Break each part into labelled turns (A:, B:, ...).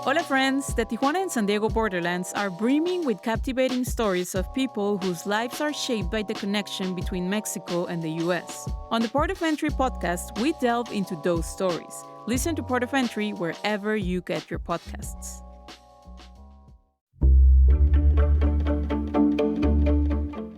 A: Hola friends, the Tijuana and San Diego borderlands are brimming with captivating stories of people whose lives are shaped by the connection between Mexico and the US. On the Port of Entry podcast, we delve into those stories. Listen to Port of Entry wherever you get your podcasts.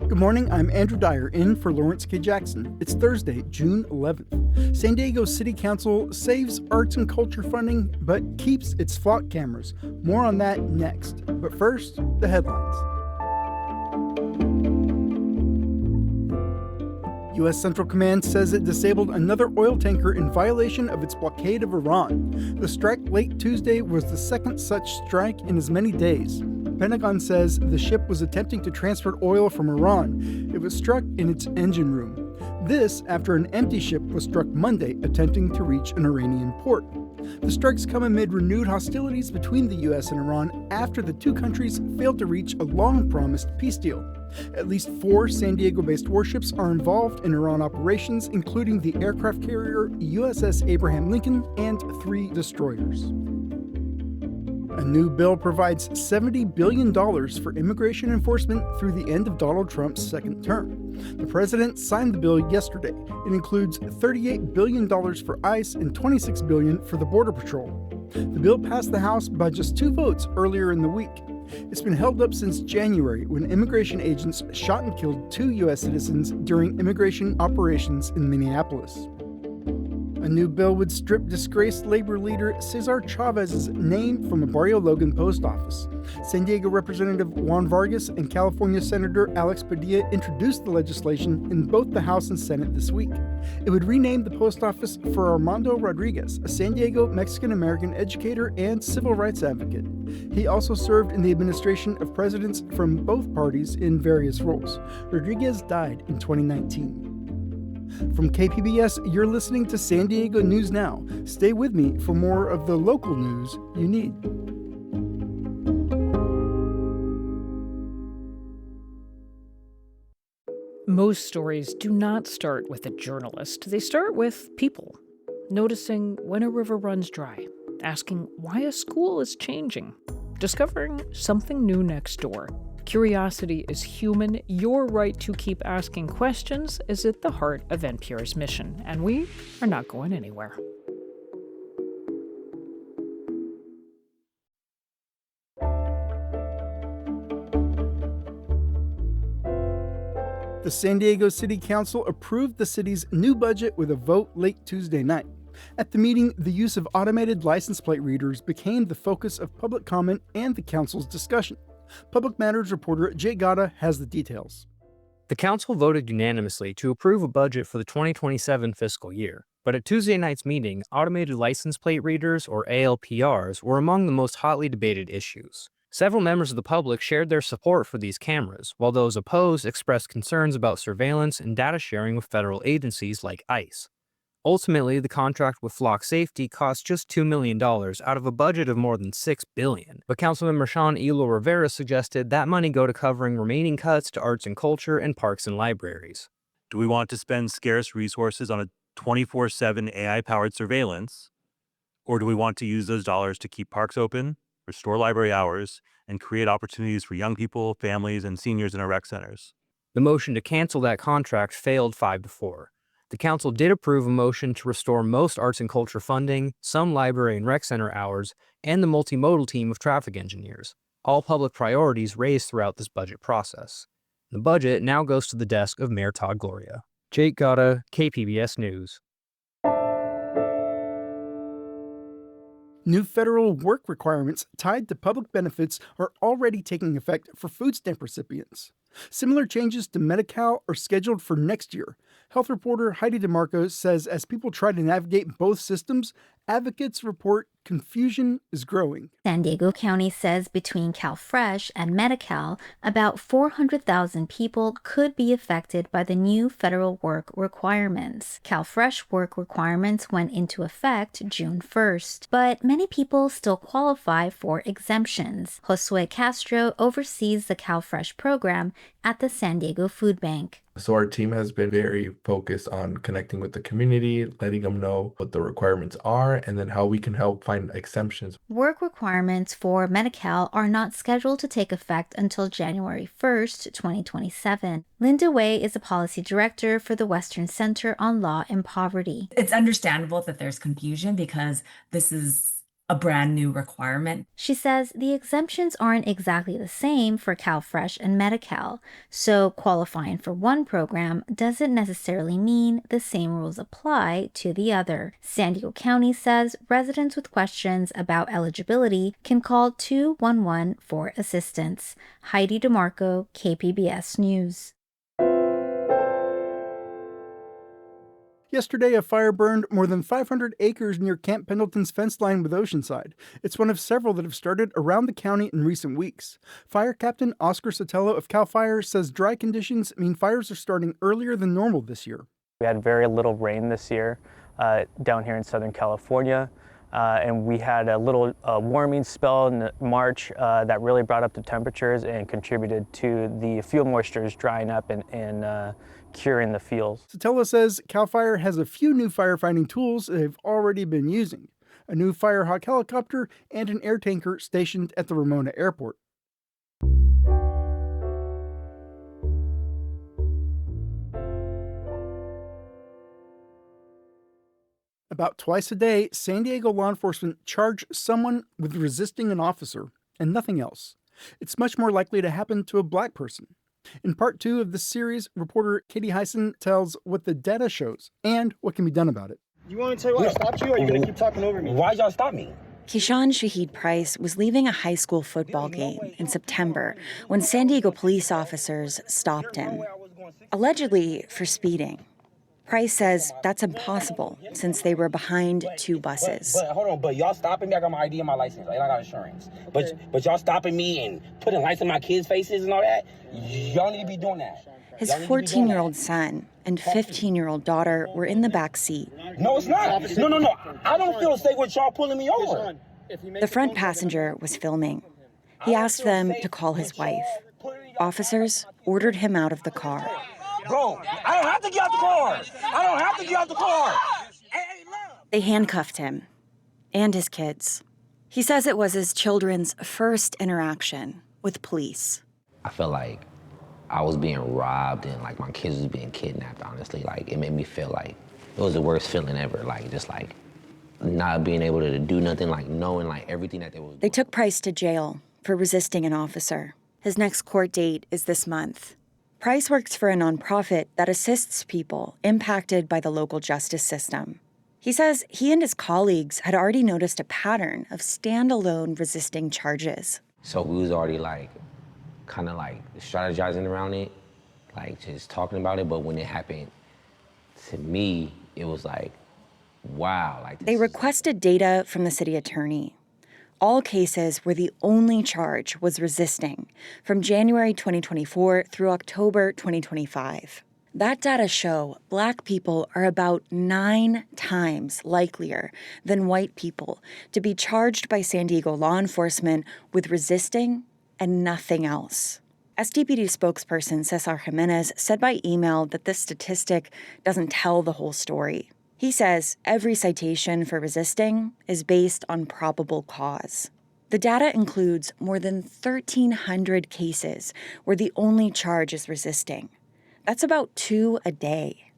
B: Good morning, I'm Andrew Dyer, in for Lawrence K. Jackson. It's Thursday, June 11th. San Diego City Council saves arts and culture funding, but keeps its flock cameras. More on that next. But first, the headlines. U.S. Central Command says it disabled another oil tanker in violation of its blockade of Iran. The strike late Tuesday was the second such strike in as many days. The Pentagon says the ship was attempting to transfer oil from Iran. It was struck in its engine room. This after an empty ship was struck Monday attempting to reach an Iranian port. The strikes come amid renewed hostilities between the U.S. and Iran after the two countries failed to reach a long-promised peace deal. At least 4 San Diego-based warships are involved in Iran operations, including the aircraft carrier USS Abraham Lincoln and 3 destroyers. A new bill provides $70 billion for immigration enforcement through the end of Donald Trump's second term. The president signed the bill yesterday. It includes $38 billion for ICE and $26 billion for the Border Patrol. The bill passed the House by just 2 votes earlier in the week. It's been held up since January when immigration agents shot and killed 2 U.S. citizens during immigration operations in Minneapolis. A new bill would strip disgraced labor leader Cesar Chavez's name from a Barrio Logan post office. San Diego Representative Juan Vargas and California Senator Alex Padilla introduced the legislation in both the House and Senate this week. It would rename the post office for Armando Rodriguez, a San Diego Mexican-American educator and civil rights advocate. He also served in the administration of presidents from both parties in various roles. Rodriguez died in 2019. From KPBS, you're listening to San Diego News Now. Stay with me for more of the local news you need.
C: Most stories do not start with a journalist. They start with people. Noticing when a river runs dry, asking why a school is changing, discovering something new next door. Curiosity is human. Your right to keep asking questions is at the heart of NPR's mission, and we are not going anywhere.
B: The San Diego City Council approved the city's new budget with a vote late Tuesday night. At the meeting, the use of automated license plate readers became the focus of public comment and the council's discussion. Public Matters reporter Jay Gata has the details.
D: The council voted unanimously to approve a budget for the 2027 fiscal year. But at Tuesday night's meeting, automated license plate readers, or ALPRs, were among the most hotly debated issues. Several members of the public shared their support for these cameras, while those opposed expressed concerns about surveillance and data sharing with federal agencies like ICE. Ultimately, the contract with Flock Safety cost just $2 million out of a budget of more than $6 billion. But Councilmember Sean Elo Rivera suggested that money go to covering remaining cuts to arts and culture and parks and libraries.
E: Do we want to spend scarce resources on a 24/7 AI-powered surveillance? Or do we want to use those dollars to keep parks open, restore library hours, and create opportunities for young people, families, and seniors in our rec centers?
D: The motion to cancel that contract failed 5-4. The council did approve a motion to restore most arts and culture funding, some library and rec center hours, and the multimodal team of traffic engineers, all public priorities raised throughout this budget process. The budget now goes to the desk of Mayor Todd Gloria. Jake Gata, KPBS News.
B: New federal work requirements tied to public benefits are already taking effect for food stamp recipients. Similar changes to Medi-CAL are scheduled for next year. Health reporter Heidi DeMarco says as people try to navigate both systems, advocates report confusion is growing.
F: San Diego County says between CalFresh and Medi-CAL, about 400,000 people could be affected by the new federal work requirements. CalFresh work requirements went into effect June 1st, but many people still qualify for exemptions. Josue Castro oversees the CalFresh program at the San Diego Food Bank.
G: So our team has been very focused on connecting with the community, letting them know what the requirements are, are and then how we can help find exemptions.
F: Work requirements for Medi-CAL are not scheduled to take effect until January 1st, 2027. Linda Wei is a policy director for the Western Center on Law and Poverty.
H: It's understandable that there's confusion because this is a brand new requirement.
F: She says the exemptions aren't exactly the same for CalFresh and Medi-CAL, so qualifying for one program doesn't necessarily mean the same rules apply to the other. San Diego County says residents with questions about eligibility can call 211 for assistance. Heidi DeMarco, KPBS News.
B: Yesterday, a fire burned more than 500 acres near Camp Pendleton's fence line with Oceanside. It's one of several that have started around the county in recent weeks. Fire Captain Oscar Sotelo of CAL FIRE says dry conditions mean fires are starting earlier than normal this year.
I: We had very little rain this year down here in Southern California, and we had a little warming spell in March that really brought up the temperatures and contributed to the field moistures drying up and curing the fields.
B: Sotelo says CAL FIRE has a few new firefighting tools they've already been using, a new Firehawk helicopter and an air tanker stationed at the Ramona Airport. About twice a day, San Diego law enforcement charge someone with resisting an officer and nothing else. It's much more likely to happen to a black person. In part 2 of this series, reporter Katie Hyson tells what the data shows and what can be done about it.
J: You want me to tell you why I stopped you, or are you going to keep talking over me?
K: Why'd y'all stop me?
L: Keyshawn Shaheed Price was leaving a high school football game in September when San Diego police officers stopped him, allegedly for speeding. Price says that's impossible since they were behind 2 buses.
K: But hold on, but y'all stopping me? I got my ID and my license, and I got insurance. But y'all stopping me and putting lights in my kids' faces and all that? Y'all need to be doing that.
L: His 14-year-old son and 15-year-old daughter were in the back seat.
K: No, it's not. No. I don't feel safe with y'all pulling me over.
L: The front passenger was filming. He asked them to call his wife. Officers ordered him out of the car.
K: Bro, I don't have to get out the car.
L: They handcuffed him and his kids. He says it was his children's first interaction with police.
M: I felt like I was being robbed and like my kids was being kidnapped, honestly. Like it made me feel like it was the worst feeling ever. Like just like not being able to do nothing, like knowing like everything that they was doing.
L: They took Price to jail for resisting an officer. His next court date is this month. Price works for a nonprofit that assists people impacted by the local justice system. He says he and his colleagues had already noticed a pattern of standalone resisting charges.
M: So we was already like, kind of like strategizing around it, like just talking about it. But when it happened to me, it was like, wow. Like
L: they requested data from the city attorney. All cases where the only charge was resisting from January 2024 through October 2025. That data show Black people are about 9 times likelier than white people to be charged by San Diego law enforcement with resisting and nothing else. SDPD spokesperson Cesar Jimenez said by email that this statistic doesn't tell the whole story. He says every citation for resisting is based on probable cause. The data includes more than 1,300 cases where the only charge is resisting. That's about 2 a day.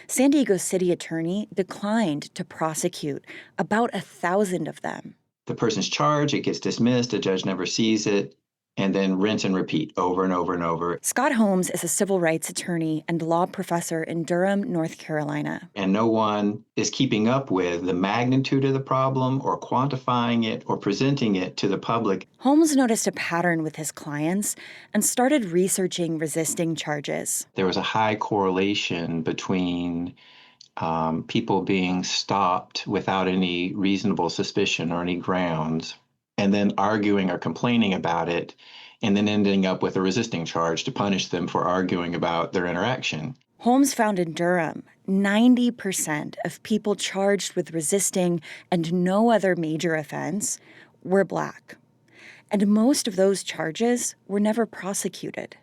L: San Diego city attorney declined to prosecute about 1,000 of them.
N: The person's charged, it gets dismissed, a judge never sees it, and then rinse and repeat over and over and over.
L: Scott Holmes is a civil rights attorney and law professor in Durham, North Carolina.
N: And no one is keeping up with the magnitude of the problem or quantifying it or presenting it to the public.
L: Holmes noticed a pattern with his clients and started researching resisting charges.
N: There was a high correlation between people being stopped without any reasonable suspicion or any grounds, and then arguing or complaining about it, and then ending up with a resisting charge to punish them for arguing about their interaction.
L: Holmes found in Durham, 90% of people charged with resisting and no other major offense were Black. And most of those charges were never prosecuted.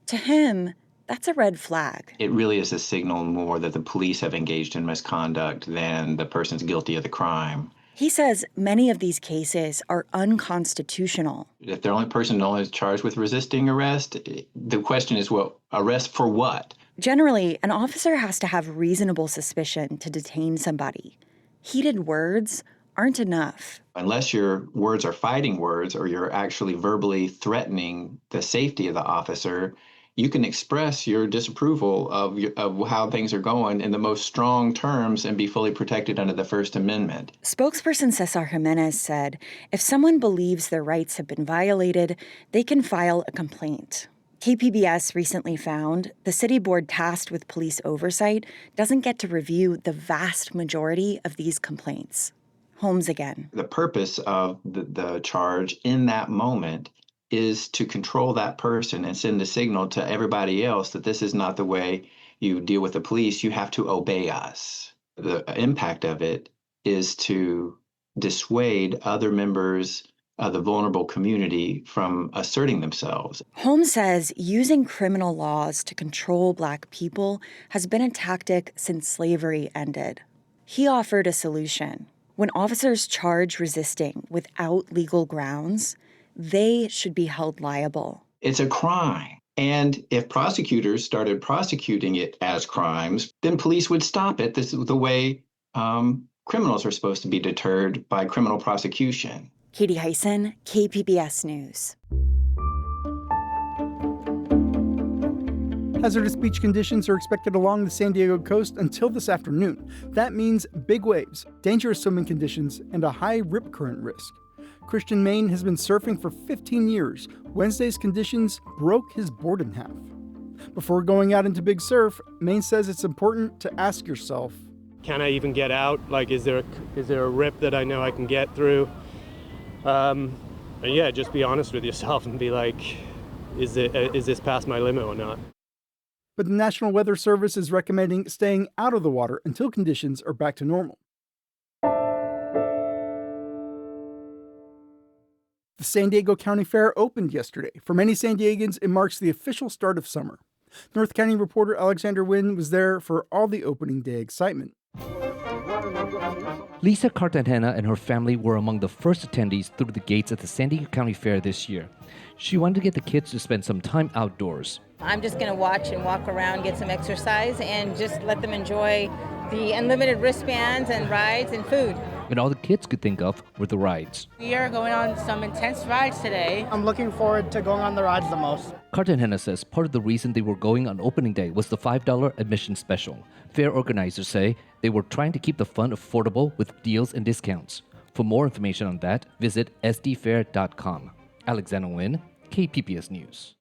L: To him, That's a red flag.
N: It really is a signal more that the police have engaged in misconduct than the person's guilty of the crime.
L: He says many of these cases are unconstitutional.
N: If the only person only is charged with resisting arrest, the question is, well, arrest for what?
L: Generally, an officer has to have reasonable suspicion to detain somebody. Heated words aren't enough.
N: Unless your words are fighting words or you're actually verbally threatening the safety of the officer, you can express your disapproval of how things are going in the most strong terms and be fully protected under the First Amendment.
L: Spokesperson Cesar Jimenez said if someone believes their rights have been violated, they can file a complaint. KPBS recently found the city board tasked with police oversight doesn't get to review the vast majority of these complaints. Holmes again.
N: The purpose of the charge in that moment is to control that person and send a signal to everybody else that this is not the way you deal with the police. You have to obey us. The impact of it is to dissuade other members of the vulnerable community from asserting themselves.
L: Holmes says using criminal laws to control Black people has been a tactic since slavery ended. He offered a solution. When officers charge resisting without legal grounds, they should be held liable.
N: It's a crime. And if prosecutors started prosecuting it as crimes, then police would stop it. This is the way criminals are supposed to be deterred, by criminal prosecution.
L: Katie Hyson, KPBS News.
B: Hazardous beach conditions are expected along the San Diego coast until this afternoon. That means big waves, dangerous swimming conditions, and a high rip current risk. Christian Maine has been surfing for 15 years. Wednesday's conditions broke his board in half. Before going out into big surf, Maine says it's important to ask yourself,
O: can I even get out? Like, is there a rip that I know I can get through? And yeah, just be honest with yourself and be like, is this past my limit or not?
B: But the National Weather Service is recommending staying out of the water until conditions are back to normal. The San Diego County Fair opened yesterday. For many San Diegans, it marks the official start of summer. North County reporter Alexander Wynn was there for all the opening day excitement.
P: Lisa Cartagena and her family were among the first attendees through the gates at the San Diego County Fair this year. She wanted to get the kids to spend some time outdoors.
Q: I'm just going to watch and walk around, get some exercise, and just let them enjoy the unlimited wristbands and rides and food.
P: And all the kids could think of were the rides.
R: We are going on some intense rides today.
S: I'm looking forward to going on the rides the most.
P: Cartagena says part of the reason they were going on opening day was the $5 admission special. Fair organizers say they were trying to keep the fun affordable with deals and discounts. For more information on that, visit sdfair.com. Alexander Wynn, KPBS News.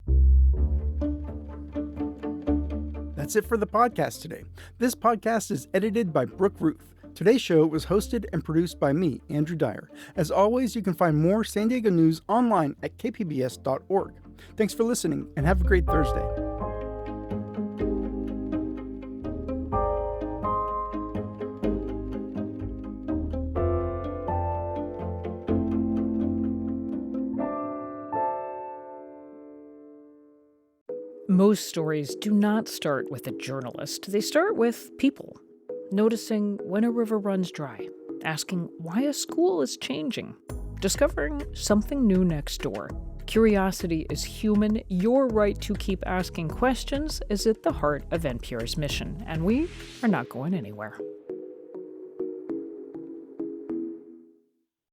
B: That's it for the podcast today. This podcast is edited by Brooke Ruth. Today's show was hosted and produced by me, Andrew Dyer. As always, you can find more San Diego news online at kpbs.org. Thanks for listening, and have a great Thursday.
C: Most stories do not start with a journalist. They start with people. Noticing when a river runs dry, asking why a school is changing, discovering something new next door. Curiosity is human. Your right to keep asking questions is at the heart of NPR's mission, and we are not going anywhere.